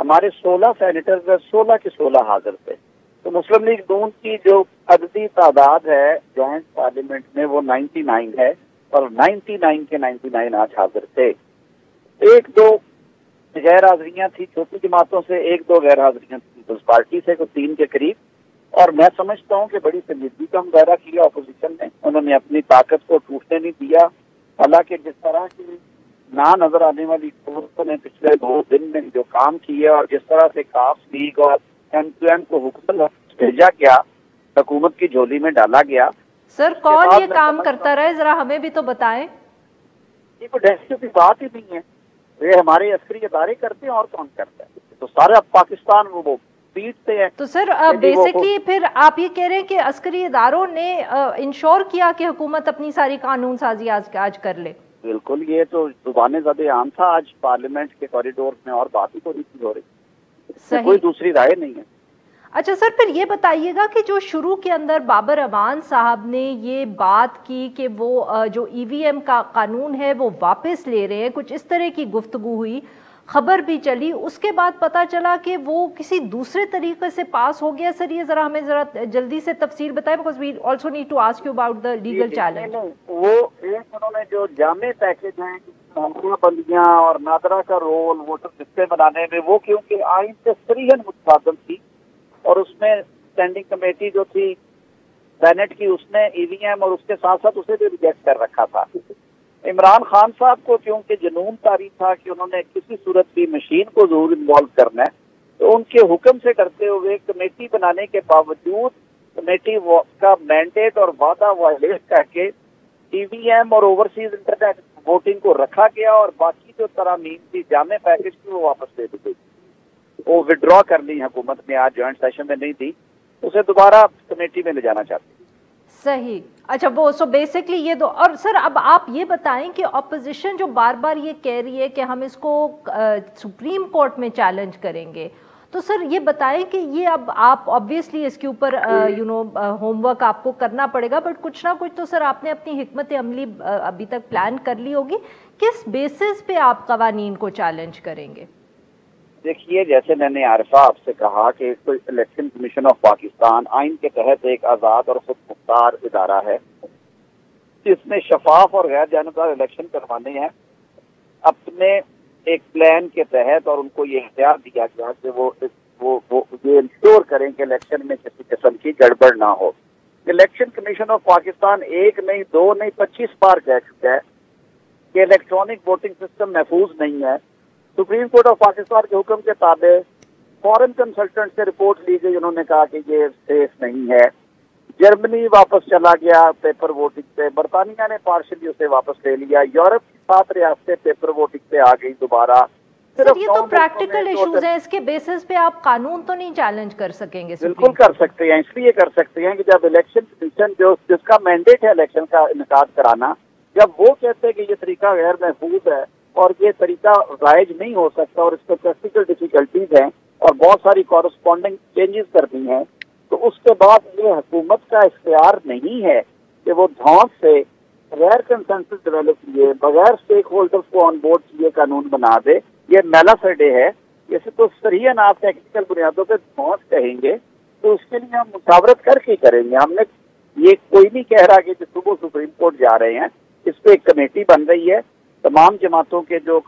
ہمارے 16 سینیٹرز 16 کے 16 حاضر تھے. تو مسلم لیگ نون کی جو عددی تعداد ہے جوائنٹ پارلیمنٹ میں وہ 99 ہے، اور 99 کے 99 آج حاضر تھے. ایک دو غیر حاضریاں تھیں چھوٹی جماعتوں سے، ایک دو غیر حاضریاں تھیں پیپلز پارٹی سے، کوئی 3 کے قریب. اور میں سمجھتا ہوں کہ بڑی سنجیدگی کا مظاہرہ کیا اپوزیشن نے، انہوں نے اپنی طاقت کو ٹوٹنے نہیں دیا. حالانکہ جس طرح کی نہ نظر آنے والی قوتوں نے پچھلے 2 دن میں جو کام کیے، اور جس طرح سے کاف لیگ اور ایم کو حکومت بھیجا گیا، حکومت کی جھولی میں ڈالا گیا. سر کون یہ کام کرتا رہے، ذرا ہمیں بھی تو بتائیں. یہ کوئی دہشت کی بات ہی نہیں ہے، یہ ہمارے عسکری ادارے کرتے ہیں، اور کون کرتا ہے؟ تو سارا پاکستان وہ پیٹتے ہیں. تو سر بیسکلی پھر آپ یہ کہہ رہے ہیں کہ عسکری اداروں نے انشور کیا کہ حکومت اپنی ساری قانون سازی آج کر لے؟ بالکل، یہ تو زبان زد عام تھا آج پارلیمنٹ کے کوریڈور میں، اور بات ہی تھوڑی سی ہو رہی، کوئی دوسری رائے نہیں ہے. اچھا سر، پھر یہ بتائیے گا کہ جو شروع کے اندر بابر اعوان صاحب نے یہ بات کی کہ وہ جو ای وی ایم کا قانون ہے وہ واپس لے رہے ہیں، کچھ اس طرح کی گفتگو ہوئی، خبر بھی چلی، اس کے بعد پتا چلا کہ وہ کسی دوسرے طریقے سے پاس ہو گیا. سر یہ ذرا ہمیں جلدی سے تفصیل بتائیں، because we also need to ask you about the legal challenge. وہ ایک انہوں نے جو جامع پیکج ہیں بندیاں اور نادرا کا رول ووٹر لسٹیں بنانے میں، وہ کیونکہ آئین سے صریحاً متبادل تھی، اور اس میں اسٹینڈنگ کمیٹی جو تھی سینٹ کی، اس نے ای وی ایم اور اس کے ساتھ ساتھ اسے بھی ریجیکٹ کر رکھا تھا. عمران خان صاحب کو کیونکہ جنون طاری تھا کہ انہوں نے کسی صورت بھی مشین کو ضرور انوالو کرنا ہے، تو ان کے حکم سے کرتے ہوئے کمیٹی بنانے کے باوجود کمیٹی کا مینڈیٹ اور وعدہ وائلیٹ کر کے ای وی ایم اور اوورسیز انٹرنیٹ ووٹنگ کو رکھا گیا، اور باقی جو ترامیم تھی جامع پیکج کی وہ واپس دے دی گئی. وہ وڈرا کر لی حکومت نے، آج جوائنٹ سیشن میں نہیں دی، اسے دوبارہ کمیٹی میں لے جانا چاہتی. صحیح. اچھا وہ سو بیسکلی یہ دو. اور سر اب آپ یہ بتائیں کہ اپوزیشن جو بار بار یہ کہہ رہی ہے کہ ہم اس کو سپریم کورٹ میں چیلنج کریں گے، تو سر یہ بتائیں کہ یہ اب آپ آبویسلی اس کے اوپر ہوم ورک آپ کو کرنا پڑے گا، بٹ کچھ نہ کچھ تو سر آپ نے اپنی حکمت عملی ابھی تک پلان کر لی ہوگی. کس بیسس پہ آپ قوانین کو چیلنج کریں گے؟ دیکھیے، جیسے میں نے عارفہ آپ سے کہا کہ الیکشن کمیشن آف پاکستان آئین کے تحت ایک آزاد اور خود مختار ادارہ ہے جس میں شفاف اور غیر جانبدار الیکشن کروانے ہیں اپنے ایک پلان کے تحت، اور ان کو یہ اختیار دیا گیا کہ وہ یہ انشور کریں کہ الیکشن میں کسی قسم کی گڑبڑ نہ ہو. الیکشن کمیشن آف پاکستان 1 نہیں 2 نہیں 25 بار کہہ چکا ہے کہ الیکٹرانک ووٹنگ سسٹم محفوظ نہیں ہے. سپریم کورٹ آف پاکستان کے حکم کے تابع فورن کنسلٹنٹ سے رپورٹ لی گئی، انہوں نے کہا کہ یہ سیف نہیں ہے. جرمنی واپس چلا گیا پیپر ووٹنگ سے، برطانیہ نے پارشلی اسے واپس لے لیا، یورپ کی 7 ریاستیں پیپر ووٹنگ پہ آ گئی دوبارہ. سر یہ تو پریکٹیکل ایشوز ہیں، اس کے بیسس پہ آپ قانون تو نہیں چیلنج کر سکیں گے؟ بالکل کر سکتے ہیں، اس لیے کر سکتے ہیں کہ جب الیکشن کمیشن جس کا مینڈیٹ ہے الیکشن کا انعقاد کرانا، جب وہ کہتے ہیں کہ یہ طریقہ غیر محفوظ ہے اور یہ طریقہ رائج نہیں ہو سکتا اور اس پہ پریکٹیکل ڈیفیکلٹیز ہیں اور بہت ساری کورسپونڈنگ چینجز کرنی ہیں، تو اس کے بعد یہ حکومت کا اختیار نہیں ہے کہ وہ دھونس سے بغیر کنسنسس ڈیولپ کیے، بغیر اسٹیک ہولڈرز کو آن بورڈ کیے قانون بنا دے. یہ میلا فرڈے ہے، اسے تو صحیح آپ ٹیکنیکل بنیادوں پہ دھونس کہیں گے، تو اس کے لیے ہم مشاورت کر کے کریں گے. ہم نے یہ کوئی نہیں کہہ رہا کہ صبح سپریم کورٹ جا رہے ہیں، اس پہ ایک کمیٹی بن رہی ہے، تمام جماعتوں کے جو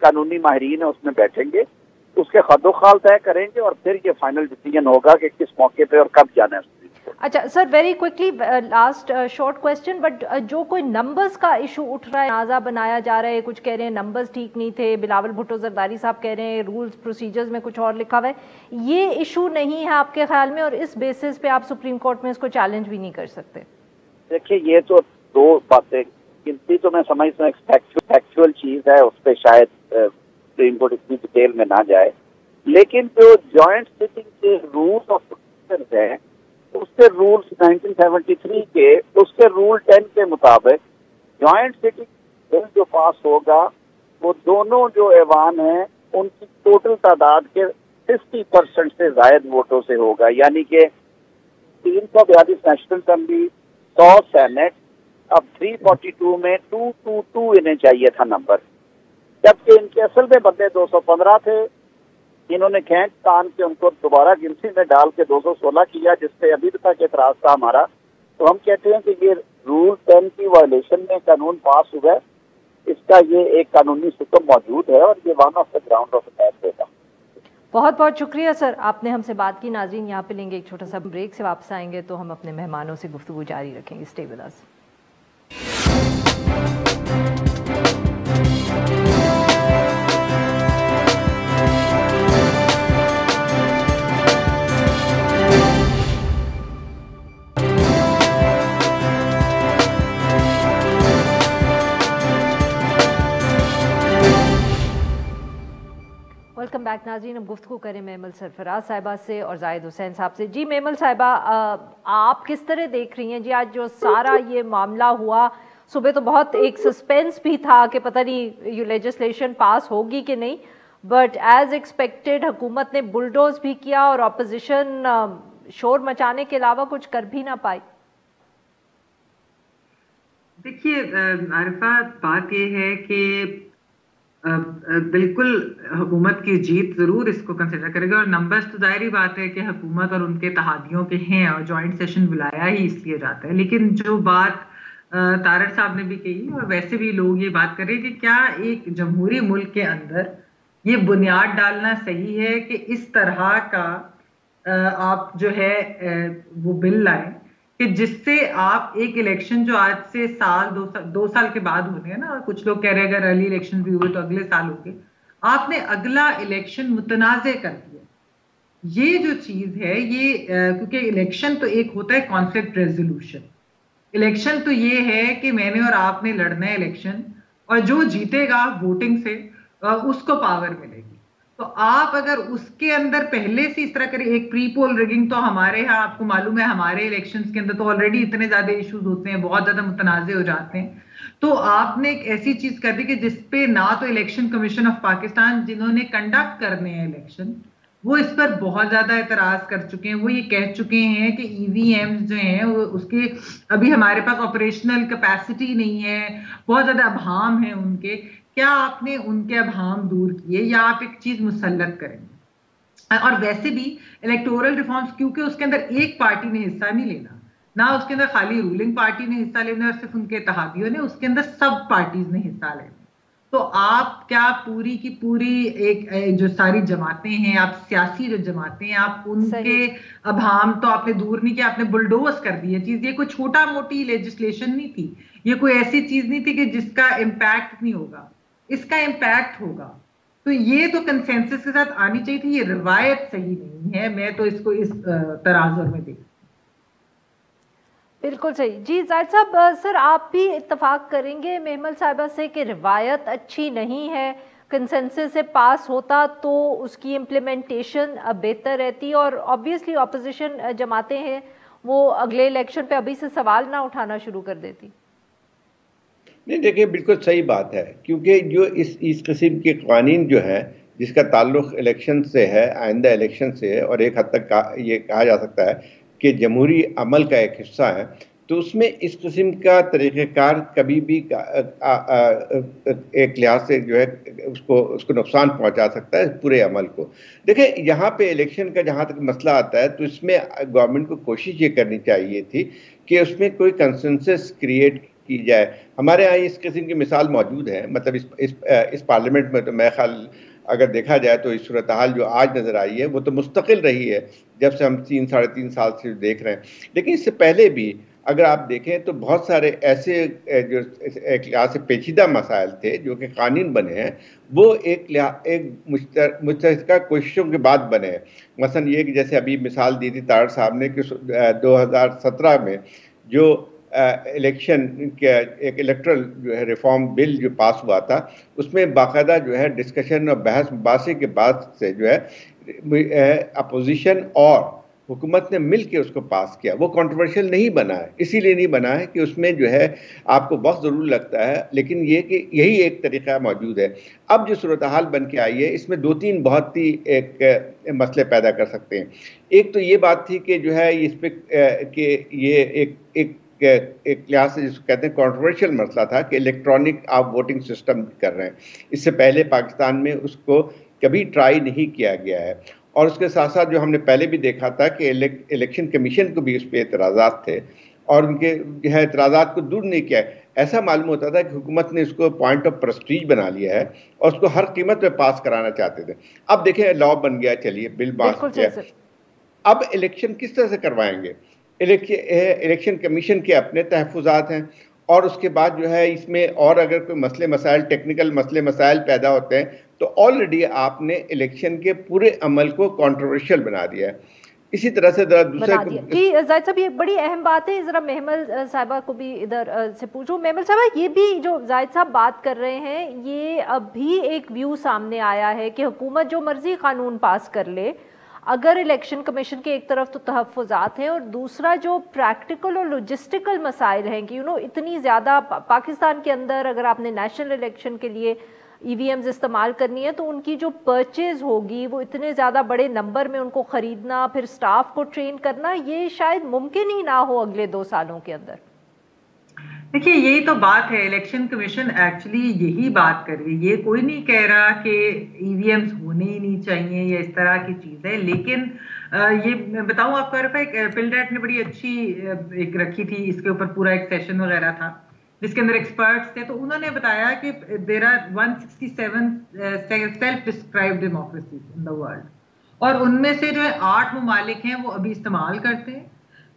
قانونی ماہرین ہیں اس میں بیٹھیں گے، اس کے خد و خال طے کریں گے، اور پھر یہ فائنل ڈیسیجن ہوگا کہ کس موقع پہ اور کب جانا ہے. اچھا sir, very quickly last short question, but جو کوئی نمبرز کا ایشو اٹھ رہا ہے، تنازع بنایا جا رہا ہے، کچھ کہہ رہے ہیں نمبرز ٹھیک نہیں تھے، بلاول بھٹو زرداری صاحب کہہ رہے ہیں رولز پروسیجرز میں کچھ اور لکھا ہوا ہے، یہ ایشو نہیں ہے آپ کے خیال میں، اور اس بیسس پہ آپ سپریم کورٹ میں اس کو چیلنج بھی نہیں کر سکتے؟ دیکھیے، یہ تو دو باتیں، گنتی تو میں سمجھتا ہوں ایک فیکچوئل چیز ہے، اس پہ شاید سپریم کورٹ اتنی ڈیٹیل میں نہ جائے، لیکن جو جوائنٹ سٹنگ کے رولز آف پروسیجر ہیں، اس کے رولز 1973 کے، اس کے رول 10 کے مطابق جوائنٹ سٹنگ بل جو پاس ہوگا وہ دونوں جو ایوان ہیں ان کی ٹوٹل تعداد کے 50% سے زائد ووٹوں سے ہوگا، یعنی کہ 342 نیشنل اسمبلی، 100 سینٹ، اب 342 میں 222 انہیں چاہیے تھا نمبر، جبکہ ان کے اصل میں بندے 215 تھے، انہوں نے کھینچ تان کے ان کو دوبارہ گنتی میں ڈال کے 216 کیا، جس پہ ابھی تک اعتراض تھا ہمارا. تو ہم کہتے ہیں کہ یہ رول 10 کی وائلیشن میں قانون پاس ہوا ہے، اس کا یہ ایک قانونی حکم موجود ہے اور یہ one of the ground of attack ہوگا. بہت بہت شکریہ سر، آپ نے ہم سے بات کی. ناظرین یہاں پہ لیں گے ایک چھوٹا سا بریک، سے واپس آئیں گے تو ہم اپنے مہمانوں سے گفتگو جاری رکھیں گے. Stay with us. Welcome back ناظرین. اب گفتگو کریں میمل سرفراز صاحبہ سے اور زاہد حسین صاحب سے. جی میمل صاحبہ، آپ کس طرح دیکھ رہی ہیں جی آج جو سارا یہ معاملہ ہوا؟ صبح تو بہت ایک سسپینس بھی تھا کہ پتہ نہیں یہ لیجسلیشن پاس ہوگی کہ نہیں، بٹ ایز ایکسپیکٹڈ حکومت نے بلڈوز بھی کیا اور اپوزیشن شور مچانے کے علاوہ کچھ کر بھی نہ پائی. دیکھیے عارفہ، بات یہ ہے کہ بالکل حکومت کی جیت ضرور اس کو کنسیڈر کرے گا، اور نمبرز تو ظاہری بات ہے کہ حکومت اور ان کے اتحادیوں کے ہیں اور جوائنٹ سیشن بلایا ہی اس لیے جاتا ہے. لیکن جو بات طارق صاحب نے بھی کہی اور ویسے بھی لوگ یہ بات کر رہے ہیں کہ کیا ایک جمہوری ملک کے اندر یہ بنیاد ڈالنا صحیح ہے کہ اس طرح کا آپ جو ہے وہ بل لائیں کہ جس سے آپ ایک الیکشن جو آج سے دو سال کے بعد ہونے ہیں نا، کچھ لوگ کہہ رہے ہیں اگر ارلی الیکشن بھی ہوئے تو اگلے سال ہوگے، آپ نے اگلا الیکشن متنازع کر دیا. یہ جو چیز ہے یہ کیونکہ الیکشن تو ایک ہوتا ہے کانفلکٹ ریزولوشن. الیکشن تو یہ ہے کہ میں نے اور آپ نے لڑنا ہے الیکشن، اور جو جیتے گا ووٹنگ سے اس کو پاور ملے گی. تو آپ اگر اس کے اندر پہلے سے اس طرح کریں، ایک پری پول ریگنگ تو ہمارے ہاں آپ کو معلوم ہے ہمارے الیکشنز کے اندر تو آلریڈی اتنے زیادہ ایشوز ہوتے ہیں، بہت زیادہ متنازع ہو جاتے ہیں. تو آپ نے ایک ایسی چیز کر دی کہ جس پہ نہ تو الیکشن کمیشن آف پاکستان جنہوں نے کنڈکٹ کرنے ہیں الیکشن، وہ اس پر بہت زیادہ اعتراض کر چکے ہیں. وہ یہ کہہ چکے ہیں کہ ای وی ایمز جو ہیں اس کے ابھی ہمارے پاس آپریشنل کیپیسٹی نہیں ہے، بہت زیادہ ابہام ہیں ان کے. کیا آپ نے ان کے ابہام دور کیے یا آپ ایک چیز مسلط کریں گے؟ اور ویسے بھی الیکٹورل ریفارمز کیونکہ اس کے اندر ایک پارٹی نے حصہ نہیں لینا، نہ اس کے اندر خالی رولنگ پارٹی نے حصہ لینا اور صرف ان کے اتحادیوں نے، اس کے اندر سب پارٹیز نے حصہ لینا. تو آپ کیا پوری کی پوری ایک جو ساری جماعتیں ہیں، آپ سیاسی جو جماعتیں ہیں، آپ ان کے ابہام تو آپ نے دور نہیں کیا، آپ نے بلڈوز کر دی ہے چیز. یہ کوئی چھوٹا موٹی لیجسلیشن نہیں تھی، یہ کوئی ایسی چیز نہیں تھی کہ جس کا امپیکٹ نہیں ہوگا، اس کا امپیکٹ ہوگا. تو یہ تو کنسنسس کے ساتھ آنی چاہیے تھی. یہ روایت صحیح نہیں ہے، میں تو اس کو اس تناظر میں دیکھوں. بالکل صحیح. جی زاہد صاحب، سر آپ بھی اتفاق کریں گے میمل صاحبہ سے کہ روایت اچھی نہیں ہے، کنسنسس سے پاس ہوتا تو اس کی امپلیمنٹیشن بہتر رہتی اور آبویسلی اپوزیشن جماعتیں ہیں وہ اگلے الیکشن پہ ابھی سے سوال نہ اٹھانا شروع کر دیتی. نہیں دیکھیں، بالکل صحیح بات ہے، کیونکہ جو اس قسم کے قوانین جو ہیں جس کا تعلق الیکشن سے ہے، آئندہ الیکشن سے ہے، اور ایک حد تک یہ کہا جا سکتا ہے کہ جمہوری عمل کا ایک حصہ ہے، تو اس میں اس قسم کا طریقہ کار کبھی بھی ایک لحاظ سے جو ہے اس کو نقصان پہنچا سکتا ہے پورے عمل کو. دیکھیں یہاں پہ الیکشن کا جہاں تک مسئلہ آتا ہے تو اس میں گورنمنٹ کو کوشش یہ کرنی چاہیے تھی کہ اس میں کوئی کنسنسس کریٹ کی جائے. ہمارے یہاں اس قسم کی مثال موجود ہے، مطلب اس پارلیمنٹ میں تو میں خیال اگر دیکھا جائے تو اس صورتحال جو آج نظر آئی ہے وہ تو مستقل رہی ہے جب سے ہم 3-3.5 سال سے دیکھ رہے ہیں. لیکن اس سے پہلے بھی اگر آپ دیکھیں تو بہت سارے ایسے جو ایک لحاظ سے پیچیدہ مسائل تھے جو کہ قانون بنے ہیں، وہ ایک مشترکہ کوششوں کے بعد بنے ہیں. مثلا یہ کہ جیسے ابھی مثال دی تھی طارق صاحب نے کہ 2017 میں جو الیکشن کے ایک الیکٹرل جو ہے ریفارم بل جو پاس ہوا تھا، اس میں باقاعدہ جو ہے ڈسکشن اور بحث مباحثے کے بعد سے جو ہے اپوزیشن اور حکومت نے مل کے اس کو پاس کیا. وہ کنٹروورشل نہیں بنا ہے، اسی لیے نہیں بنا ہے کہ اس میں جو ہے آپ کو وقت ضرور لگتا ہے، لیکن یہ کہ یہی ایک طریقہ موجود ہے. اب جو صورتحال بن کے آئی ہے اس میں 2-3 بہت ہی ایک مسئلے پیدا کر سکتے ہیں. ایک تو یہ بات تھی کہ جو ہے اس پہ کہ یہ ایک لحاظ سے جس کو کہتے ہیں کنٹروورشل مسئلہ تھا کہ الیکٹرانک آپ ووٹنگ سسٹم کر رہے ہیں. اس سے پہلے پاکستان میں اس کو کبھی ٹرائی نہیں کیا گیا ہے. اور اس کے ساتھ ساتھ جو ہم نے پہلے بھی دیکھا تھا کہ الیکشن کمیشن کو بھی اس پہ اعتراضات تھے اور ان کے جو ہے اعتراضات کو دور نہیں کیا. ایسا معلوم ہوتا تھا کہ حکومت نے اس کو پوائنٹ آف پرسٹیج بنا لیا ہے اور اس کو ہر قیمت پہ پاس کرانا چاہتے تھے. اب دیکھیں لا بن گیا, چلیے بل پاس کیا, اب الیکشن کس طرح سے کروائیں گے؟ الیکشن کمیشن کے اپنے تحفظات ہیں اور اس کے بعد جو ہے اس میں اور اگر کوئی مسئلے مسائل ٹیکنیکل مسئلے مسائل پیدا ہوتے ہیں تو آلریڈی آپ نے الیکشن کے پورے عمل کو کنٹروورشل بنا دیا ہے. اسی طرح سے دوسرے جی زاہد صاحب یہ بڑی اہم بات ہے, ذرا محمل صاحبہ کو بھی ادھر سے پوچھوں. محمل صاحبہ یہ بھی جو زاہد صاحب بات کر رہے ہیں یہ اب بھی ایک ویو سامنے آیا ہے کہ حکومت جو مرضی قانون پاس کر لے, اگر الیکشن کمیشن کے ایک طرف تو تحفظات ہیں اور دوسرا جو پریکٹیکل اور لوجسٹیکل مسائل ہیں کہ اتنی زیادہ پاکستان کے اندر اگر آپ نے نیشنل الیکشن کے لیے ای وی ایمز استعمال کرنی ہے تو ان کی جو پرچیز ہوگی وہ اتنے زیادہ بڑے نمبر میں ان کو خریدنا, پھر سٹاف کو ٹرین کرنا, یہ شاید ممکن ہی نہ ہو اگلے 2 سالوں کے اندر. دیکھیے یہی تو بات ہے, الیکشن کمیشن ایکچولی یہی بات کر رہی ہے. یہ کوئی نہیں کہہ رہا کہ ای وی ایمز ہونے ہی نہیں چاہیے یا اس طرح کی چیز ہے, لیکن یہ میں بتاؤں آپ کو ایک پلڈیٹ نے بڑی اچھی ایک رکھی تھی, اس کے اوپر پورا ایک سیشن وغیرہ تھا جس کے اندر ایکسپرٹس تھے, تو انہوں نے بتایا کہ there are 167 self described democracies in the world, اور ان میں سے جو ہے 8 ممالک ہیں وہ ابھی استعمال کرتے ہیں,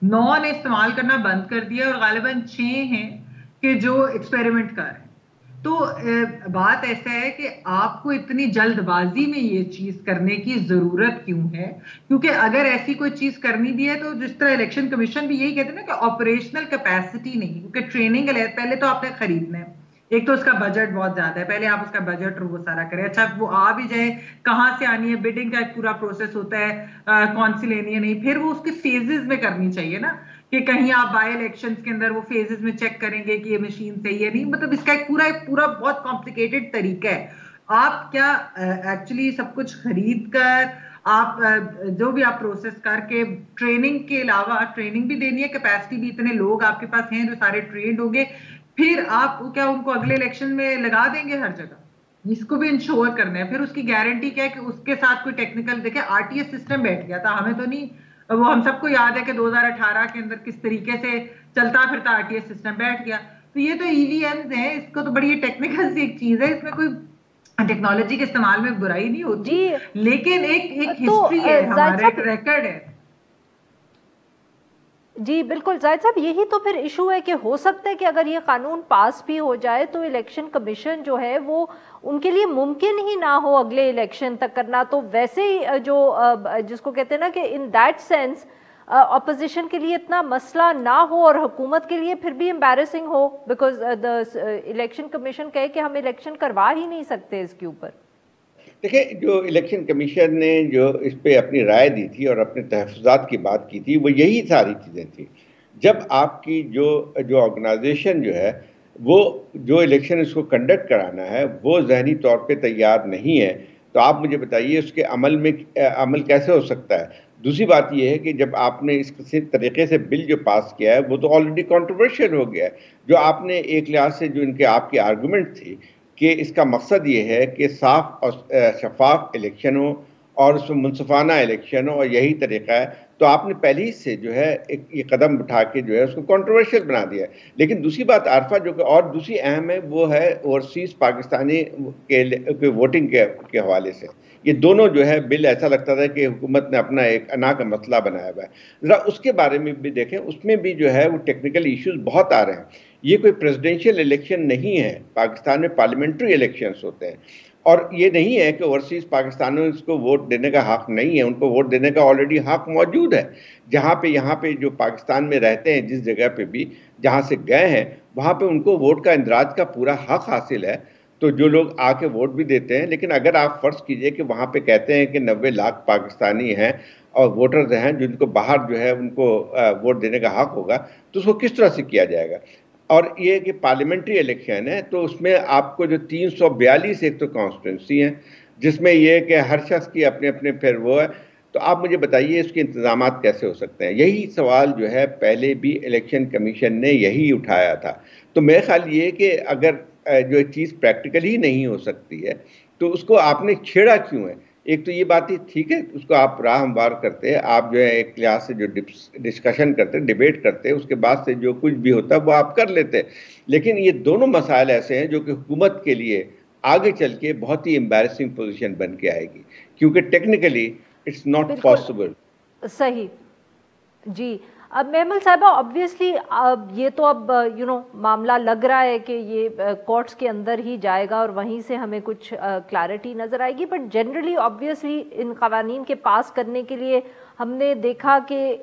9 نے استعمال کرنا بند کر دیا اور غالباً 6 ہیں کہ جو ایکسپیریمنٹ کر رہے ہیں. تو بات ایسا ہے کہ آپ کو اتنی جلد بازی میں یہ چیز کرنے کی ضرورت کیوں ہے؟ کیونکہ اگر ایسی کوئی چیز کرنی بھی ہے تو جس طرح الیکشن کمیشن بھی یہی کہتے ہیں نا کہ آپریشنل کیپیسٹی نہیں, کیونکہ ٹریننگ پہلے تو آپ نے خریدنا ہے, ایک تو اس کا بجٹ بہت زیادہ ہے, پہلے آپ اس کا بجٹ وہ سارا کریں. اچھا وہ آ بھی جائے کہاں سے آنی ہے, بڈنگ کا ایک پورا پروسیس ہوتا ہے, کون سی لینی ہے نہیں, پھر وہ اس کے فیزز میں کرنی چاہیے نا, کہ کہیں آپ بائی الیکشنز کے اندر وہ فیزز میں چیک کریں گے کہ یہ مشین صحیح ہے نہیں, مطلب اس کا ایک پورا بہت کمپلیکیٹڈ طریقہ ہے. آپ کیا ایکچولی سب کچھ خرید کر آپ جو بھی آپ پروسیس کر کے ٹریننگ کے علاوہ ٹریننگ بھی دینی ہے, کیپیسٹی بھی اتنے لوگ آپ کے پاس ہیں جو سارے ٹرینڈ ہوں گے, پھر آپ کیا ان کو اگلے الیکشن میں لگا دیں گے ہر جگہ, اس کو بھی انشور کرنا ہے. پھر اس کی گارنٹی کیا ہے کہ اس کے ساتھ کوئی ٹیکنیکل, دیکھیں آر ٹی ایس سسٹم بیٹھ گیا تھا, ہمیں تو نہیں, وہ ہم سب کو یاد ہے کہ 2018 کے اندر کس طریقے سے چلتا پھرتا آر ٹی ایس سسٹم بیٹھ گیا. تو یہ تو ای وی ایمز ہیں, اس کو تو بڑی ٹیکنیکل سی ایک چیز ہے, اس میں کوئی ٹیکنالوجی کے استعمال میں برائی نہیں ہوتی, لیکن ایک ہسٹری ہے ہمارا, ایک ریکارڈ ہے. جی بالکل زاہد صاحب, یہی تو پھر ایشو ہے کہ ہو سکتا ہے کہ اگر یہ قانون پاس بھی ہو جائے تو الیکشن کمیشن جو ہے وہ ان کے لیے ممکن ہی نہ ہو اگلے الیکشن تک کرنا. تو ویسے ہی جو جس کو کہتے ہیں نا کہ ان دیٹ سینس اپوزیشن کے لیے اتنا مسئلہ نہ ہو اور حکومت کے لیے پھر بھی embarrassing who, because election commission کہے کہ ہم الیکشن کروا ہی نہیں سکتے اس کے اوپر. دیکھیں جو الیکشن کمیشن نے جو اس پہ اپنی رائے دی تھی اور اپنے تحفظات کی بات کی تھی وہ یہی ساری چیزیں تھیں. جب آپ کی جو آرگنائزیشن جو ہے وہ جو الیکشن اس کو کنڈکٹ کرانا ہے وہ ذہنی طور پہ تیار نہیں ہے تو آپ مجھے بتائیے اس کے عمل کیسے ہو سکتا ہے. دوسری بات یہ ہے کہ جب آپ نے اس طریقے سے بل جو پاس کیا ہے وہ تو آلریڈی کنٹروورشل ہو گیا ہے. جو آپ نے ایک لحاظ سے جو آپ کی آرگومنٹ تھی کہ اس کا مقصد یہ ہے کہ صاف اور شفاف الیکشن ہو اور اس میں منصفانہ الیکشن ہو اور یہی طریقہ ہے, تو آپ نے پہلے سے جو ہے یہ قدم اٹھا کے جو ہے اس کو کنٹروورشل بنا دیا ہے. لیکن دوسری بات عارفہ جو کہ اور دوسری اہم ہے وہ ہے اوورسیز پاکستانی کے ووٹنگ کے حوالے سے. یہ دونوں جو ہے بل ایسا لگتا تھا کہ حکومت نے اپنا ایک انا کا مسئلہ بنایا ہوا ہے. ذرا اس کے بارے میں بھی دیکھیں, اس میں بھی جو ہے وہ ٹیکنیکل ایشوز بہت آ رہے ہیں. یہ کوئی پریزیڈنشیل الیکشن نہیں ہے, پاکستان میں پارلیمنٹری الیکشنز ہوتے ہیں, اور یہ نہیں ہے کہ اوورسیز پاکستانیوں کو ووٹ دینے کا حق نہیں ہے, ان کو ووٹ دینے کا آلریڈی حق موجود ہے. یہاں پہ جو پاکستان میں رہتے ہیں جس جگہ پہ بھی جہاں سے گئے ہیں وہاں پہ ان کو ووٹ کا اندراج کا پورا حق حاصل ہے, تو جو لوگ آ کے ووٹ بھی دیتے ہیں. لیکن اگر آپ فرض کیجئے کہ وہاں پہ کہتے ہیں کہ 90 لاکھ پاکستانی ہیں اور ووٹرز ہیں جن کو باہر جو ہے ان کو ووٹ دینے کا حق ہوگا, تو اس کو کس طرح سے کیا جائے گا. اور یہ کہ پارلیمنٹری الیکشن ہے تو اس میں آپ کو جو 342 ایک تو کانسٹیٹوئنسی ہیں جس میں یہ کہ ہر شخص کی اپنے پھر وہ ہے, تو آپ مجھے بتائیے اس کے انتظامات کیسے ہو سکتے ہیں. یہی سوال جو ہے پہلے بھی الیکشن کمیشن نے یہی اٹھایا تھا. تو میرے خیال یہ کہ اگر جو چیز پریکٹیکلی نہیں ہو سکتی ہے تو اس کو آپ نے چھیڑا کیوں ہے؟ ایک تو یہ بات ہی ٹھیک ہے، اس کو آپ راہ ہموار کرتے، آپ جو ہے ایک لحاظ سے جو ڈسکشن کرتے، ڈیبیٹ کرتے، اس کے بعد سے جو کچھ بھی ہوتا ہے وہ آپ کر لیتے، لیکن یہ دونوں مسائل ایسے ہیں جو کہ حکومت کے لیے آگے چل کے بہت ہی امبیرسنگ پوزیشن بن کے آئے گی، کیونکہ ٹیکنیکلی اٹس ناٹ پاسبل. صحیح. جی اب میمل صاحبہ آبویسلی یہ تو اب معاملہ لگ رہا ہے کہ یہ کورٹس کے اندر ہی جائے گا اور وہیں سے ہمیں کچھ کلیئرٹی نظر آئے گی، بٹ جنرلی آبویسلی ان قوانین کے پاس کرنے کے لیے ہم نے دیکھا کہ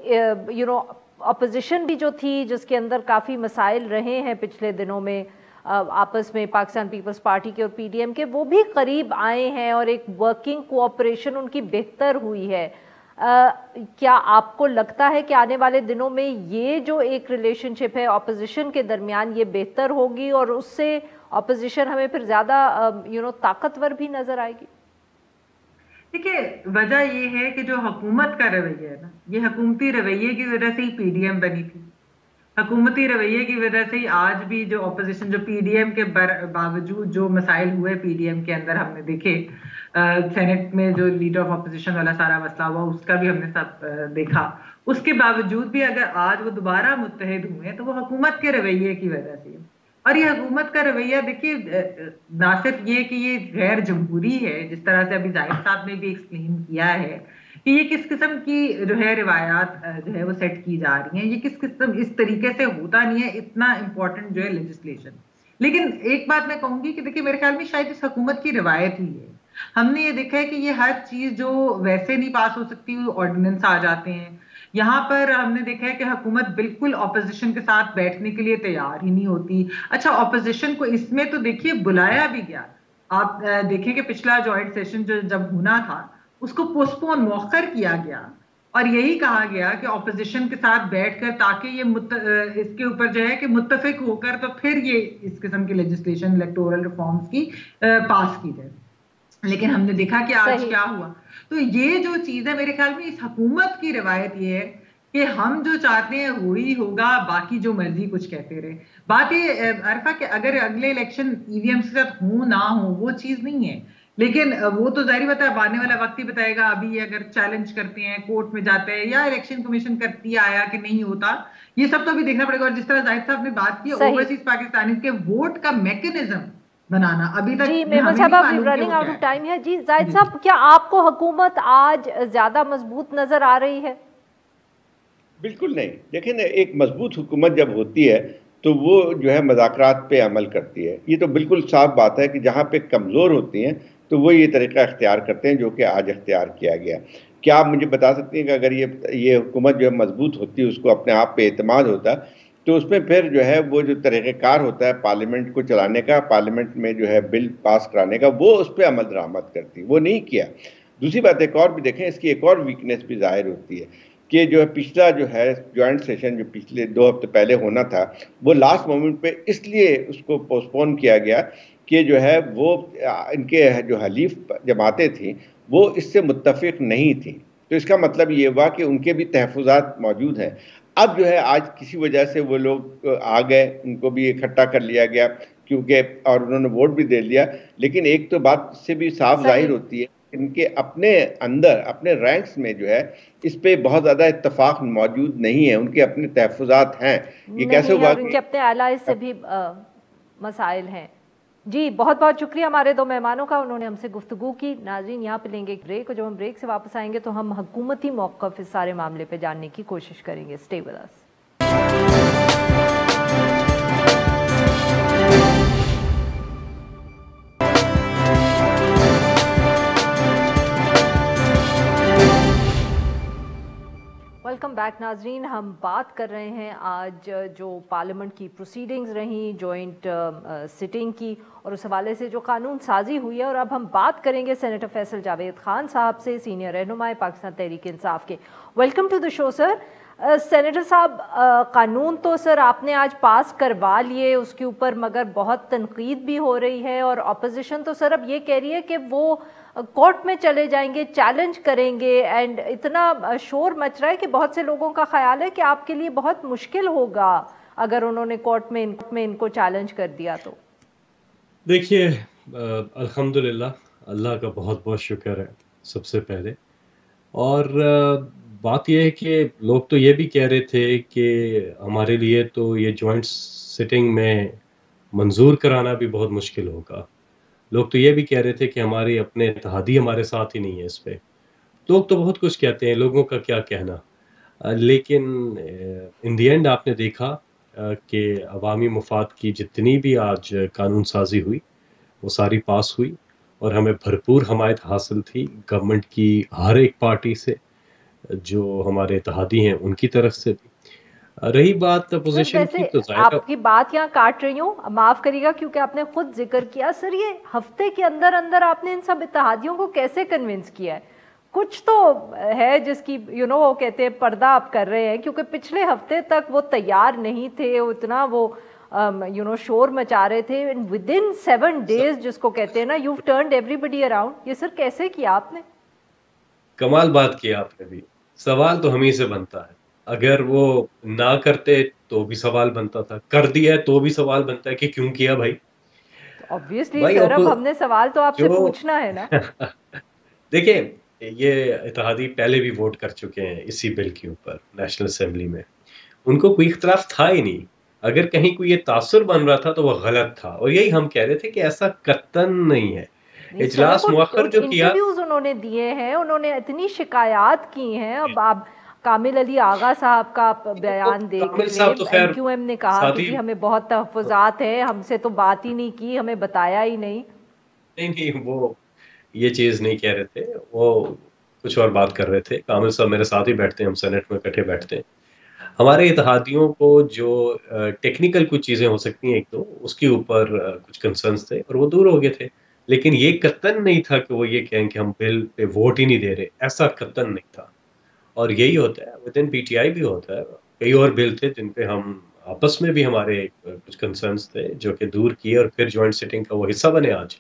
اپوزیشن بھی جو تھی، جس کے اندر کافی مسائل رہے ہیں پچھلے دنوں میں آپس میں، پاکستان پیپلز پارٹی کے اور پی ڈی ایم کے، وہ بھی قریب آئے ہیں اور ایک ورکنگ کوآپریشن ان کی بہتر ہوئی ہے. کیا آپ کو لگتا ہے کہ آنے والے دنوں میں یہ جو ایک ریلیشن شپ ہے اپوزیشن کے درمیان یہ بہتر ہوگی اور اس سے اپوزیشن ہمیں پھر زیادہ طاقتور بھی نظر آئے گی؟ دیکھیے وجہ یہ ہے کہ جو حکومت کا رویہ ہے نا، یہ حکومتی رویے کی وجہ سے ہی پی ڈی ایم بنی تھی. حکومتی رویے کی وجہ سے ہی آج بھی جو اپوزیشن، جو پی ڈی ایم کے باوجود جو مسائل ہوئے پی ڈی ایم کے اندر ہم نے دیکھے، سینٹ میں جو لیڈر آف اپوزیشن والا سارا مسئلہ ہوا اس کا بھی ہم نے سب دیکھا، اس کے باوجود بھی اگر آج وہ دوبارہ متحد ہوئے تو وہ حکومت کے رویے کی وجہ سے. اور یہ حکومت کا رویہ دیکھیے نہ صرف یہ کہ یہ غیر جمہوری ہے، جس طرح سے ابھی زاہد صاحب نے بھی ایکسپلین کیا ہے کہ یہ کس قسم کی جو ہے روایات جو ہے وہ سیٹ کی جا رہی ہیں، یہ کس قسم اس طریقے سے ہوتا نہیں ہے اتنا امپورٹنٹ جو ہے لیجسلیشن. لیکن ایک بات میں کہوں گی کہ دیکھیے میرے خیال میں شاید اس حکومت کی روایت ہی ہے. ہم نے یہ دیکھا ہے کہ یہ ہر چیز جو ویسے نہیں پاس ہو سکتی آرڈیننس آ جاتے ہیں. یہاں پر ہم نے دیکھا ہے کہ حکومت بالکل اپوزیشن کے ساتھ بیٹھنے کے لیے تیار ہی نہیں ہوتی. اچھا اپوزیشن کو اس میں تو دیکھیے بلایا بھی گیا، آپ دیکھیں کہ پچھلا جوائنٹ سیشن جو جب ہونا تھا اس کو پوسٹ پون مؤخر کیا گیا اور یہی کہا گیا کہ اپوزیشن کے ساتھ بیٹھ کر تاکہ یہ اس کے اوپر جو ہے کہ متفق ہو کر تو پھر یہ اس قسم کی لیجسلیشن الیکٹورل ریفارمز کی پاس کی جائے. لیکن ہم نے دیکھا کہ آج کیا ہوا. تو یہ جو چیز ہے میرے خیال میں اس حکومت کی روایت یہ ہے کہ ہم جو چاہتے ہیں وہی ہوگا، باقی جو مرضی کچھ کہتے رہے. بات یہ عرفہ کہ اگر اگلے الیکشن ای وی ایم کے ساتھ ہوں نہ ہوں وہ چیز نہیں ہے، لیکن وہ تو ظاہر بتا ہے آنے والا وقت ہی بتائے گا. ابھی اگر چیلنج کرتے ہیں کورٹ میں جاتے ہیں یا الیکشن کمیشن کرتی آیا کہ نہیں ہوتا، یہ سب تو ابھی دیکھنا پڑے گا. اور جس طرح زاہد صاحب نے بات کی اوورسیز پاکستانی کے ووٹ کا میکنزم بنانا ابھی تک جی میمل صاحب اب رننگ آؤٹ آف ٹائم ہے. جی زاہد صاحب کیا آپ کو حکومت آج زیادہ مضبوط نظر آ رہی ہے؟ بالکل نہیں. دیکھیں نا، ایک مضبوط حکومت جب ہوتی ہے تو وہ جو ہے مذاکرات پہ عمل کرتی ہے. یہ تو بالکل صاف بات ہے کہ جہاں پہ کمزور ہوتی ہیں تو وہ یہ طریقہ اختیار کرتے ہیں جو کہ آج اختیار کیا گیا. کیا آپ مجھے بتا سکتے ہیں کہ اگر یہ حکومت جو ہے مضبوط ہوتی ہے، اس کو اپنے آپ پہ اعتماد ہوتا تو اس میں پھر جو ہے وہ جو طریقہ کار ہوتا ہے پارلیمنٹ کو چلانے کا، پارلیمنٹ میں جو ہے بل پاس کرانے کا، وہ اس پہ عمل درآمد کرتی، وہ نہیں کیا. دوسری بات ایک اور بھی دیکھیں، اس کی ایک اور ویکنیس بھی ظاہر ہوتی ہے کہ جو ہے پچھلا جو ہے جوائنٹ سیشن جو پچھلے 2 ہفتے پہلے ہونا تھا، وہ لاسٹ مومنٹ پہ اس لیے اس کو پوسٹ پون کیا گیا کہ جو ہے وہ ان کے جو حلیف جماعتیں تھیں وہ اس سے متفق نہیں تھیں. تو اس کا مطلب یہ ہوا کہ ان کے بھی تحفظات موجود ہیں. اب جو ہے آج کسی وجہ سے وہ لوگ آ گئے، ان کو بھی اکٹھا کر لیا گیا کیونکہ، اور انہوں نے ووٹ بھی دے لیا. لیکن ایک تو بات سے بھی صاف ظاہر ہوتی ہے ان کے اپنے اندر، اپنے رینکس میں جو ہے اس پہ بہت زیادہ اتفاق موجود نہیں ہے. ان کے اپنے تحفظات ہیں. یہ کیسے ہوا کہ ان کے اپنے الائز سے بھی مسائل ہیں. جی بہت بہت شکریہ ہمارے 2 مہمانوں کا، انہوں نے ہم سے گفتگو کی. ناظرین یہاں پہ لیں گے ایک بریک، اور جب ہم بریک سے واپس آئیں گے تو ہم حکومتی موقف اس سارے معاملے پہ جاننے کی کوشش کریں گے. Stay with us. Welcome back ناظرین. ہم بات کر رہے ہیں آج جو پارلیمنٹ کی پروسیڈنگز رہیں جوائنٹ سٹنگ کی، اور اس حوالے سے جو قانون سازی ہوئی ہے. اور اب ہم بات کریں گے سینیٹر فیصل جاوید خان صاحب سے، سینئر رہنمائے پاکستان تحریک انصاف کے. Welcome to the show sir. Senator صاحب، قانون تو سر آپ نے آج پاس کروا لیے اس کے اوپر، مگر بہت تنقید بھی ہو رہی ہے، اور اپوزیشن تو سر اب یہ کہہ رہی ہے کہ وہ کورٹ میں چلے جائیں گے، چیلنج کریں گے، اینڈ اتنا شور مچ رہا ہے کہ بہت سے لوگوں کا خیال ہے کہ آپ کے لیے بہت مشکل ہوگا اگر انہوں نے کورٹ میں ان کو چیلنج کر دیا تو. دیکھیے الحمدللہ اللہ کا بہت بہت شکر ہے سب سے پہلے. اور بات یہ ہے کہ لوگ تو یہ بھی کہہ رہے تھے کہ ہمارے لیے تو یہ جوائنٹ سٹنگ میں منظور کرانا بھی بہت مشکل ہوگا. لوگ تو یہ بھی کہہ رہے تھے کہ ہمارے اپنے اتحادی ہمارے ساتھ ہی نہیں ہے اس پہ. لوگ تو بہت کچھ کہتے ہیں، لوگوں کا کیا کہنا. لیکن ان دی اینڈ آپ نے دیکھا کہ عوامی مفاد کی جتنی بھی آج قانون سازی ہوئی وہ ساری پاس ہوئی، اور ہمیں بھرپور حمایت حاصل تھی گورنمنٹ کی ہر ایک پارٹی سے، جو ہمارے اتحادی ہیں ان کی طرف سے بھی. رہی بات اپوزیشن کی تو ظاہر آپ کی بات یہاں کاٹ رہی ہوں، معاف کریے گا، کیونکہ آپ نے خود ذکر کیا. سر یہ ہفتے کے اندر اندر آپ نے ان سب اتحادیوں کو کیسے کنونس کیا ہے؟ کچھ تو ہے جس کی وہ کہتے ہیں پردہ آپ کر رہے ہیں، کیونکہ پچھلے ہفتے تک وہ تیار نہیں تھے، اتنا وہ شور مچا رہے تھے. ودن 7 days جس کو کہتے ہیں نا، you turned everybody around. یہ سر کیسے کیا آپ نے؟ کمال بات کیا آپ نے بھی. سوال تو ہم ہی سے بنتا ہے. اگر وہ نہ کرتے تو بھی سوال بنتا تھا، کر دیا تو بھی سوال بنتا ہے کہ کیوں کیا بھائی. obviously سر اب ہم نے سوال تو آپ سے پوچھنا ہے نا. دیکھیں یہ اتحادی پہلے بھی ووٹ کر چکے ہیں اسی بل کے اوپر نیشنل اسمبلی میں، ان کو کوئی اختلاف تھا ہی نہیں. اگر کہیں کوئی یہ تاثر بن رہا تھا تو وہ غلط تھا، اور یہی ہم کہہ رہے تھے کہ ایسا قطعاً نہیں ہے. اجلاس مؤخر جو کیا، انٹرویوز انہوں نے دیے ہیں، انہوں نے اتنی شکایات کی ہیں. اب آپ کامل علی آغا صاحب کا بیان دیکھ لیں، این کیو ایم نے کہا کہ جی ہمیں بہت تحفظات ہیں، ہم سے تو بات ہی نہیں کی، ہمیں بتایا ہی نہیں. نہیں وہ یہ چیز نہیں کہہ رہے تھے، وہ کچھ اور بات کر رہے تھے. کامل صاحب میرے ساتھ ہی بیٹھتے ہیں، ہم سینٹ میں اکٹھے بیٹھتے ہیں. ہمارے اتحادیوں کو جو ٹیکنیکل کچھ چیزیں ہو سکتی ہیں، ایک تو اس کے اوپر کچھ کنسرنس تھے اور وہ دور ہو گئے تھے. لیکن یہ قطعاً نہیں تھا کہ وہ یہ کہیں کہ ہم بل پہ ووٹ ہی نہیں دے رہے، ایسا قطعاً نہیں تھا. اور یہی ہوتا ہے with in P T I بھی ہوتا ہے. کئی اور بل تھے جن پہ ہم آپس میں بھی ہمارے کچھ کنسرنس تھے جو کہ دور کیے اور پھر جوائنٹ سٹنگ کا وہ حصہ بنے آج.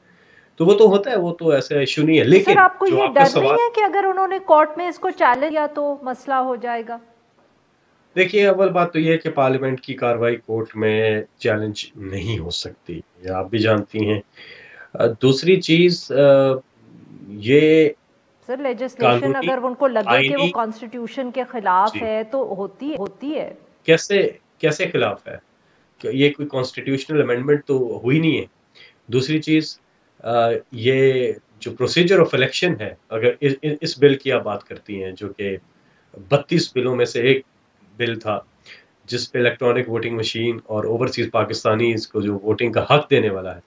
تو وہ تو ہوتا ہے، وہ تو ایسا ایشو نہیں ہے. لیکن سر آپ کو یہ ڈر نہیں ہے کہ اگر انہوں نے کورٹ میں اس کو چیلنج کیا تو مسئلہ ہو جائے گا؟ دیکھیے اول بات تو یہ ہے کہ پارلیمنٹ کی کارروائی کورٹ میں چیلنج نہیں ہو سکتی، یہ آپ بھی جانتی ہیں. دوسری چیز یہ سر لیجسلیشن اگر ان کو لگے کہ وہ کانسٹیٹیوشن کے خلاف ہے تو ہوتی ہے. کیسے خلاف ہے؟ یہ کوئی کانسٹیٹیوشنل امینڈمنٹ تو ہوئی نہیں ہے. دوسری چیز یہ جو پروسیجر آف الیکشن ہے، اگر اس بل کی آپ بات کرتی ہیں جو کہ 32 بلوں میں سے ایک بل تھا جس پہ الیکٹرانک ووٹنگ مشین اور اوورسیز پاکستانیز کو جو ووٹنگ کا حق دینے والا ہے،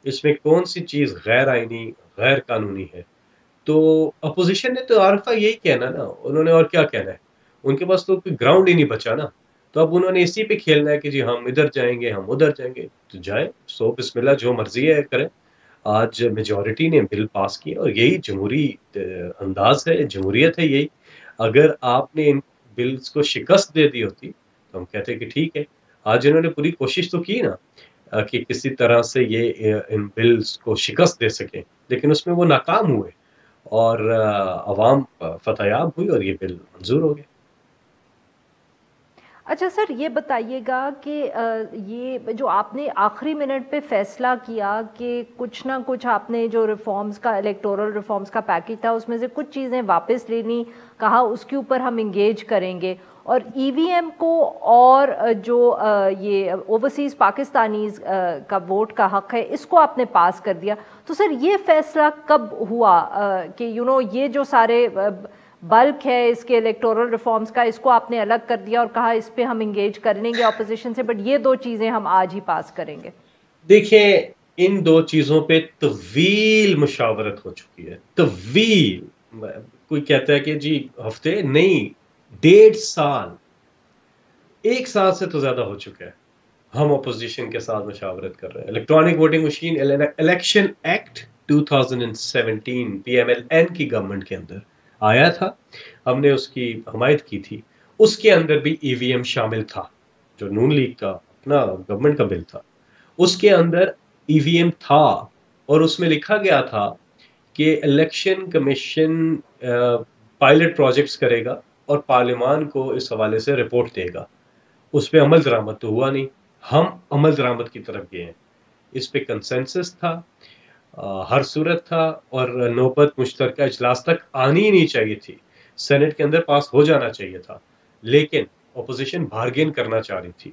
اس میں کون سی چیز غیر آئینی غیر قانونی ہے؟ تو اپوزیشن نے تو عارفہ یہی کہنا نا، انہوں نے اور کیا کہنا ہے؟ ان کے پاس تو کوئی گراؤنڈ ہی نہیں بچا نا. تو اب انہوں نے اسی پہ کھیلنا ہے کہ جی ہم ادھر جائیں گے، ہم ادھر جائیں گے. تو جائیں، سو بسم اللہ، جو مرضی ہے کریں. آج میجورٹی نے بل پاس کیا اور یہی جمہوری انداز ہے، جمہوریت ہے یہی. اگر آپ نے ان بلز کو شکست دے دی ہوتی تو ہم کہتے کہ ٹھیک ہے. آج انہوں نے پوری کوشش تو کی نا کہ کسی طرح سے یہ ان بلز کو شکست دے سکیں، لیکن اس میں وہ ناکام ہوئے اور عوام فتح یاب ہوئی اور یہ بل منظور ہو گئے. اچھا سر یہ بتائیے گا کہ یہ جو آپ نے آخری منٹ پہ فیصلہ کیا کہ کچھ نہ کچھ آپ نے جو ریفارمز کا الیکٹورل ریفارمز کا پیکج تھا اس میں سے کچھ چیزیں واپس لینی کہا، اس کے اوپر ہم انگیج کریں گے، اور ای وی ایم کو اور جو یہ اوورسیز پاکستانیز کا ووٹ کا حق ہے اس کو آپ نے پاس کر دیا. تو سر یہ فیصلہ کب ہوا کہ یہ جو سارے بلک ہے اس کے الیکٹورل ریفارمز کا، اس کو آپ نے الگ کر دیا اور کہا اس پہ ہم انگیج کر لیں گے اپوزیشن سے، بٹ یہ 2 چیزیں ہم آج ہی پاس کریں گے؟ دیکھیں ان 2 چیزوں پہ طویل مشاورت ہو چکی ہے، طویل. کوئی کہتا ہے کہ جی ہفتے نہیں، 1.5 سال، 1 سال سے تو زیادہ ہو چکا ہے ہم اپوزیشن کے ساتھ مشاورت کر رہے ہیں. Electronic voting machine election act 2017 P M L N کی گورنمنٹ کے اندر آیا تھا، ہم نے اس کی حمایت کی تھی. اس کے اندر بھی ای وی ایم شامل تھا، جو نون لیگ کا اپنا گورنمنٹ کا بل تھا اس کے اندر ای وی ایم تھا، اور اس میں لکھا گیا تھا کہ الیکشن کمیشن پائلٹ پروجیکٹس کرے گا اور پارلیمان کو اس حوالے سے رپورٹ دے گا. اس پہ عمل درآمد تو ہوا نہیں، ہم عمل درآمد کی طرف گئے ہیں. اس پہ کنسنسس تھا. ہر صورت تھا اور نوبت مشترکہ اجلاس تک آنی ہی نہیں چاہیے تھی، سینٹ کے اندر پاس ہو جانا چاہیے تھا، لیکن اپوزیشن بارگین کرنا چاہ رہی تھی.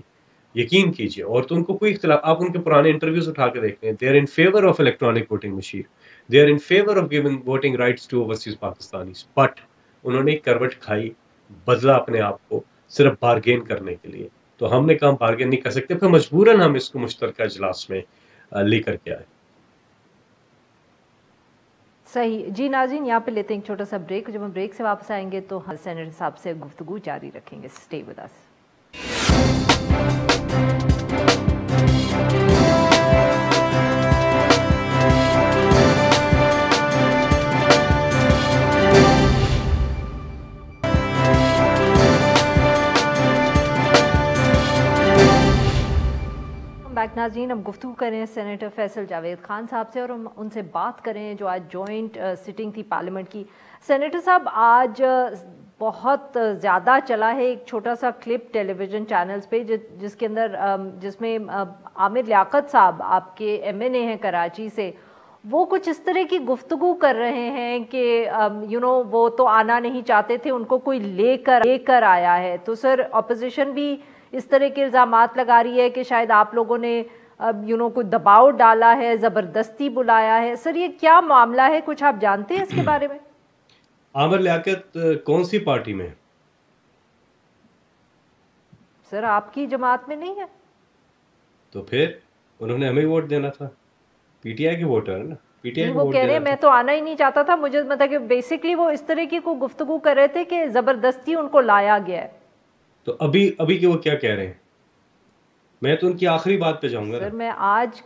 یقین کیجئے، اور تو ان کو کوئی اختلاف، آپ ان کے پرانے انٹرویوز اٹھا کے دیکھ لیں، they are in favour of electronic voting machine, they are in favour of giving voting rights to overseas Pakistanis, but انہوں نے کروٹ کھائی، بدلا اپنے آپ کو صرف بارگین کرنے کے لیے. تو ہم نے کہا بارگین نہیں کر سکتے، پھر مجبوراً ہم اس کو مشترکہ اجلاس میں لے کر کے آئے. صحیح جی. ناظرین یہاں پہ لیتے ہیں ایک چھوٹا سا بریک. جب ہم بریک سے واپس آئیں گے تو سینیٹر صاحب سے گفتگو جاری رکھیں گے. Stay with us. بیک ناظرین، ہم گفتگو کریں سینیٹر فیصل جاوید خان صاحب سے اور ہم ان سے بات کریں جو آج جوائنٹ سٹنگ تھی پارلیمنٹ کی. سینیٹر صاحب، آج بہت زیادہ چلا ہے ایک چھوٹا سا کلپ ٹیلی ویژن چینلز پہ جس میں عامر لیاقت صاحب آپ کے ایم این اے ہیں کراچی سے، وہ کچھ اس طرح کی گفتگو کر رہے ہیں کہ وہ تو آنا نہیں چاہتے تھے، ان کو کوئی لے کر آیا ہے. تو سر اپوزیشن بھی اس طرح کے الزامات لگا رہی ہے کہ شاید آپ لوگوں نے کوئی دباؤ ڈالا ہے، زبردستی بلایا ہے. سر یہ کیا معاملہ ہے، کچھ آپ جانتے ہیں اس کے بارے میں؟ عامر لیاقت کون سی پارٹی میں؟ سر آپ کی جماعت میں نہیں ہے. تو پھر انہوں نے ہمیں ووٹ دینا تھا، پی ٹی آئی کے ووٹر ہے نا، پی ٹی آئی وہ کہہ رہے ہیں میں تو آنا ہی نہیں چاہتا تھا. مجھے مطلب کہ بیسکلی وہ اس طرح کی کوئی گفتگو کر رہے تھے کہ زبردستی ان کو لایا گیا ہے. تو ابھی کہ وہ کیا کہہ رہے ہیں؟ میں تو ان کی آخری بات پہ جاؤں گا. سر میں آج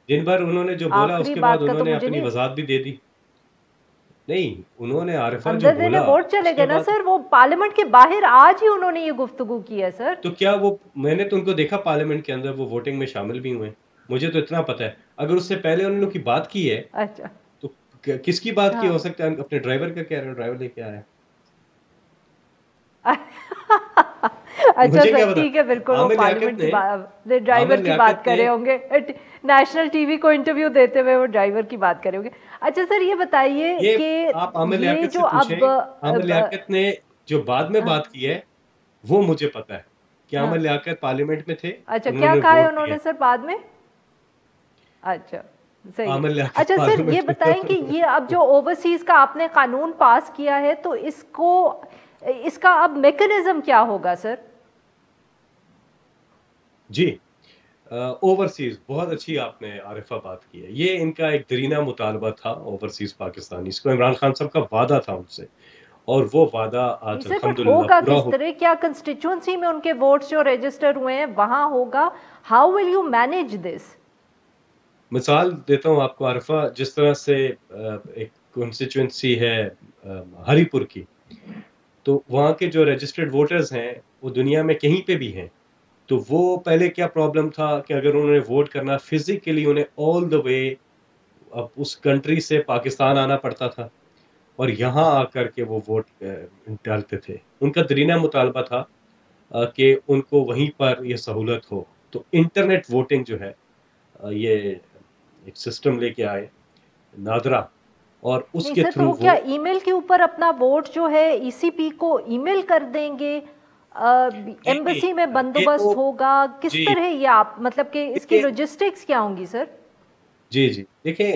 دن بھر انہوں نے جو بولا اس کے بعد انہوں نے اپنی وضاحت بھی دے دی. نہیں، انہوں نے عارفہ جو بولا ووٹ چلے گئے نا سر، وہ پارلیمنٹ کے باہر آج ہی انہوں نے یہ گفتگو کی ہے. سر تو کیا وہ، میں نے تو ان کو دیکھا پارلیمنٹ کے اندر وہ ووٹنگ میں شامل بھی ہوئے، مجھے تو اتنا پتا ہے. اگر اس سے پہلے انہوں نے کی بات کی ہے اچھا تو کس کی بات کی ہو سکتا ہے؟ اپنے ڈرائیور کا کہہ رہے ہیں، ڈرائیور لے کے آیا. اچھا سر ٹھیک ہے، بالکل وہ پارلیمنٹ کی ڈرائیور کی بات کر رہے ہوں گے، نیشنل ٹی وی کو انٹرویو دیتے ہوئے وہ ڈرائیور کی بات کرے ہوں گے. اچھا سر یہ بتائیے کہ آپ عامر لیاقت سے پوچھیں، عامر لیاقت نے جو بعد میں بات کی ہے وہ مجھے پتا ہے کہ عامر لیاقت پارلیمنٹ میں تھے. اچھا کیا کہا ہے انہوں نے سر بعد میں؟ اچھا صحیح. اچھا سر یہ بتائیں کہ یہ اب جو اوورسیز کا آپ نے قانون پاس کیا ہے تو اس کا اب میکنزم کیا ہوگا سر؟ جی اوورسیز، بہت اچھی آپ نے عارفہ بات کی ہے. یہ ان کا ایک دیرینہ مطالبہ تھا اوورسیز پاکستانی، اس کو عمران خان صاحب کا وعدہ تھا ان سے، اور وہ وعدہ آج الحمدللہ پورا کس طرح، کیا کنسٹیچوئنسی میں ان کے ووٹس جو رجسٹر ہوئے ہیں وہاں ہوگا؟ How will you manage this? مثال دیتا ہوں آپ کو عارفہ، جس طرح سے ایک کنسٹیچوئنسی ہے ہری پور کی، تو وہاں کے جو رجسٹرڈ ووٹرز ہیں وہ دنیا میں کہیں پہ بھی ہیں. تو وہ پہلے کیا پرابلم تھا کہ اگر انہوں نے ووٹ کرنا فزیکلی انہیں آل دا وے اب اس کنٹری سے پاکستان آنا پڑتا تھا اور یہاں آ کر کے وہ ووٹ ڈالتے تھے. ان کا دیرینہ مطالبہ تھا کہ ان کو وہیں پر یہ سہولت ہو. تو انٹرنیٹ ووٹنگ جو ہے یہ ایک سسٹم لے کے آئے نادرا، اور اس کے تھرو کیا ای میل کے اوپر اپنا ووٹ جو ہے ای سی پی کو ای میل کر دیں گے؟ ایمبیسی میں بندوبست ہوگا کس طرح؟ یہ آپ مطلب کہ اس کی لوجسٹکس کیا ہوں گی سر؟ جی دیکھیں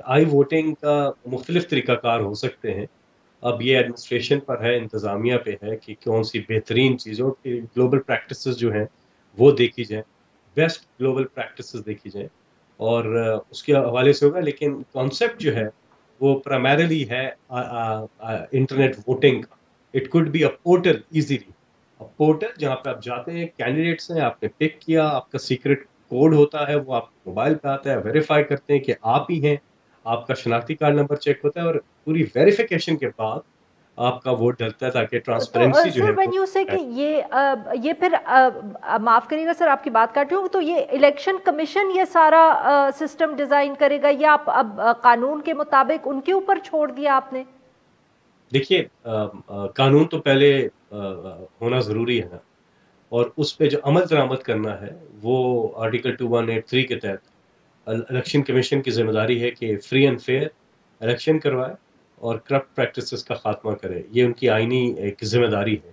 آئی ووٹنگ کا مختلف طریقہ کار ہو سکتے ہیں. اب یہ ایڈمنسٹریشن پر ہے، انتظامیہ پہ ہے کہ کون سی بہترین چیزوں کی گلوبل پریکٹسز جو ہیں وہ دیکھی جائیں، بیسٹ گلوبل پریکٹسز دیکھی جائیں اور اس کے حوالے سے ہوگا. لیکن کانسیپٹ جو ہے وہ پرائمریلی ہے انٹرنیٹ ووٹنگ کا. It could be a portal, easily portal جہاں پہ آپ جاتے ہیں، کینڈیڈیٹس ہیں، آپ نے پک کیا، آپ کا سیکرٹ کوڈ ہوتا ہے، وہ آپ موبائل پہ آتا ہے، ویریفائی کرتے ہیں کہ آپ ہی ہیں، آپ کا شناختی کارڈ نمبر چیک ہوتا ہے اور پوری ویریفیکیشن کے بعد آپ کا ووٹ ڈلتا ہے تاکہ ٹرانسپیرنسی جو ہے. سر when you say کہ یہ پھر معاف کریے گا سر آپ کی بات کاٹ رہی ہوں، تو یہ الیکشن کمیشن یہ سارا سسٹم ڈیزائن کرے گا یا اب قانون کے مطابق ان کے اوپر چھوڑ دیا آپ نے؟ دیکھیے قانون تو پہلے ہونا ضروری ہے نا، اور اس پہ جو عمل درآمد کرنا ہے وہ آرٹیکل 2183 کے تحت الیکشن کمیشن کی ذمہ داری ہے کہ فری اینڈ فیئر الیکشن کروائے اور کرپٹ پریکٹسز کا خاتمہ کرے. یہ ان کی آئینی ایک ذمہ داری ہے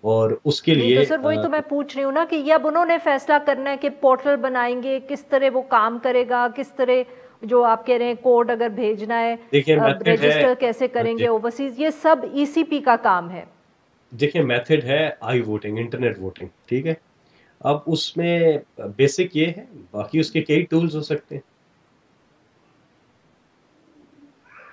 اور اس کے لیے. تو سر وہی تو میں پوچھ رہی ہوں نا کہ یہ اب انہوں نے فیصلہ کرنا ہے کہ پورٹل بنائیں گے, کس طرح وہ کام کرے گا, کس طرح جو آپ کہہ رہے ہیں کوڈ اگر بھیجنا ہے رجسٹر کیسے کریں گے اوورسیز, یہ سب ای سی پی کا کام ہے. دیکھیں میتھڈ ہے آئی ووٹنگ, انٹرنیٹ ووٹنگ, ٹھیک ہے. اب اس میں بیسک یہ ہے, باقی اس کے کئی ٹولز ہو سکتے ہیں.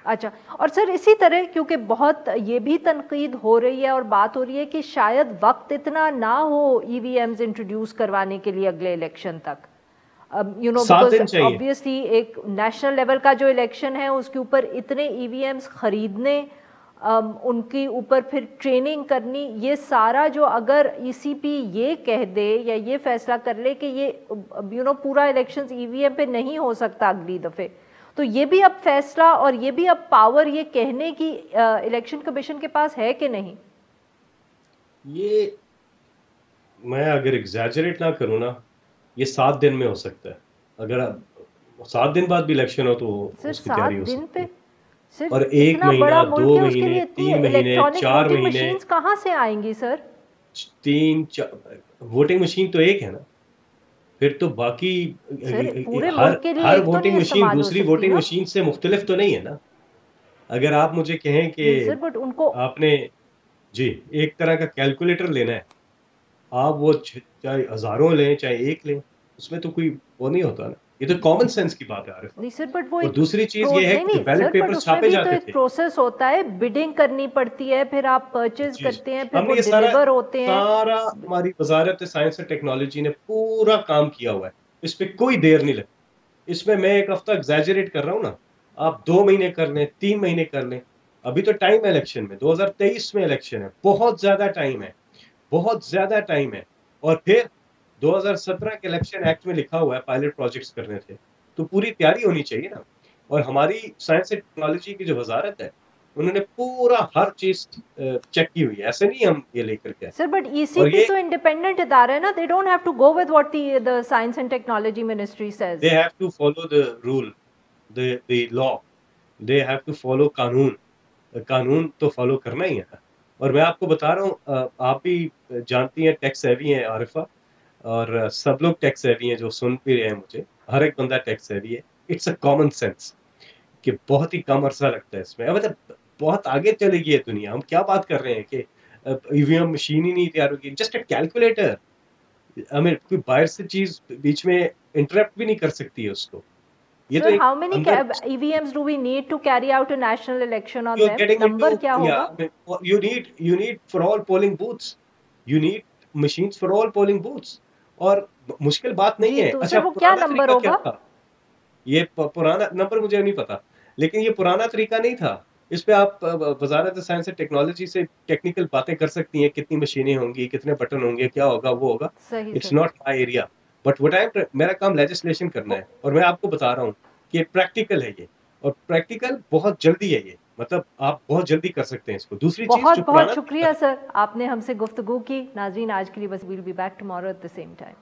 اچھا, اور سر اسی طرح کیونکہ بہت یہ بھی تنقید ہو رہی ہے اور بات ہو رہی ہے کہ شاید وقت اتنا نہ ہو ای وی ایمز انٹروڈیوس کروانے کے لیے اگلے الیکشن تک, یو نو بیکاز obviously ایک نیشنل لیول کا جو الیکشن ہے اس کے اوپر اتنے ای وی ایمز خریدنے, ان کی اوپر پھر ٹریننگ کرنی, یہ سارا جو اگر ای سی پی یہ کہہ دے یا یہ فیصلہ کر لے کہ یہ یو نو پورا الیکشن ای وی ایم پہ نہیں ہو سکتا اگلی دفعہ, تو یہ بھی اب فیصلہ اور یہ بھی اب پاور یہ کہنے کی الیکشن کمیشن کے پاس ہے کہ نہیں؟ یہ میں اگر ایگزیجریٹ نہ کروں نا, یہ 7 دن میں ہو سکتا ہے. اگر 7 دن بعد بھی الیکشن ہو تو اس کی تیاری ہو سکتی ہے. اور 1 مہینہ 2 مہینے 3 مہینے 4 مہینے کہاں سے آئیں گی سر؟ 3 ووٹنگ مشین تو ایک ہے نا, پھر تو باقی ہر ووٹنگ مشین دوسری ووٹنگ مشین سے مختلف تو نہیں ہے نا. اگر آپ مجھے کہیں کہ آپ نے جی ایک طرح کا کیلکولیٹر لینا ہے, آپ وہ چاہے ہزاروں لیں چاہے ایک لیں, اس میں تو کوئی وہ نہیں ہوتا نا. یہ تو کامن سینس کی بات ہے عارف. نہیں سر, بٹ وہ دوسری چیز یہ ہے کہ بیلٹ پیپر چھاپے جاتے تھے, پروسیس ہوتا ہے, بیڈنگ کرنی پڑتی ہے, پھر آپ پرچیز کرتے ہیں, پھر وہ ڈیلیور ہوتے ہیں. سارا ہماری وزارت سائنس اور ٹیکنالوجی نے پورا کام کیا ہوا ہے, اس پہ کوئی دیر نہیں لگتی. اس میں میں 1 ہفتہ ایگزیجریٹ کر رہا ہوں نا, آپ 2 مہینے کر لیں 3 مہینے کر لیں. ابھی تو ٹائم ہے الیکشن میں, 2023 میں الیکشن ہے, بہت زیادہ ٹائم ہے, بہت زیادہ ٹائم ہے. اور پھر 2017 کے الیکشن ایکٹ میں لکھا ہوا ہے پائلٹ پروجیکٹس کرنے تھے, تو پوری تیاری ہونی چاہیے نا. اور ہماری سائنس اینڈ ٹیکنالوجی کی جو وزارت ہے انہوں نے پورا ہر چیز چیک کی ہوئی ہے, ایسے نہیں ہم یہ لے کر کے. سر بٹ ای سی پی تو انڈیپینڈنٹ ادارہ ہے نا, they don't have to go with what the science and technology ministry says. They have to follow the rule, the law, they have to follow قانون تو فالو کرنا ہی ہے. اور میں آپ کو بتا رہا ہوں, آپ بھی جانتی ہیں ٹیکس سیوی ہیں عارفہ, اور سب لوگ ٹیکس سیوی ہیں جو سن بھی رہے ہیں مجھے, ہر ایک بندہ ٹیکس سیوی ہے. اٹس اے کامن سینس کہ بہت ہی کم عرصہ لگتا ہے اس میں. مطلب بہت آگے چلے گی ہے دنیا. ہم کیا بات کر رہے ہیں کہ ای وی ایم مشین ہی نہیں تیار ہوگی, جسٹ اے کیلکولیٹر. ہمیں کوئی باہر سے چیز بیچ میں انٹرپٹ بھی نہیں کر سکتی ہے اس کو. Sir, how many EVMs do we need to carry out a national election on them? Number کیا ہوگا? You need for all polling booths. You need machines for all polling booths. اور مشکل بات نہیں ہے. اچھا وہ کیا نمبر ہوگا؟ یہ پرانا نمبر مجھے نہیں پتا, لیکن یہ پرانا طریقہ نہیں تھا. اس پہ آپ وزارت سائنس اور ٹیکنالوجی سے ٹیکنیکل باتیں کر سکتی ہیں, کتنی مشینیں ہوں گی, کتنے بٹن ہوں گے, کیا ہوگا, وہ ہوگا. It's not my area. But میرا کام لیجسلیشن کرنا ہے, اور میں آپ کو بتا رہا ہوں کہ پریکٹیکل ہے یہ, اور پریکٹیکل بہت جلدی ہے یہ, مطلب آپ بہت جلدی کر سکتے ہیں اس کو. دوسری چیز بہت بہت شکریہ سر, آپ نے ہم سے گفتگو کی. ناظرین آج کے لیے بس, we'll be back tomorrow at the same time.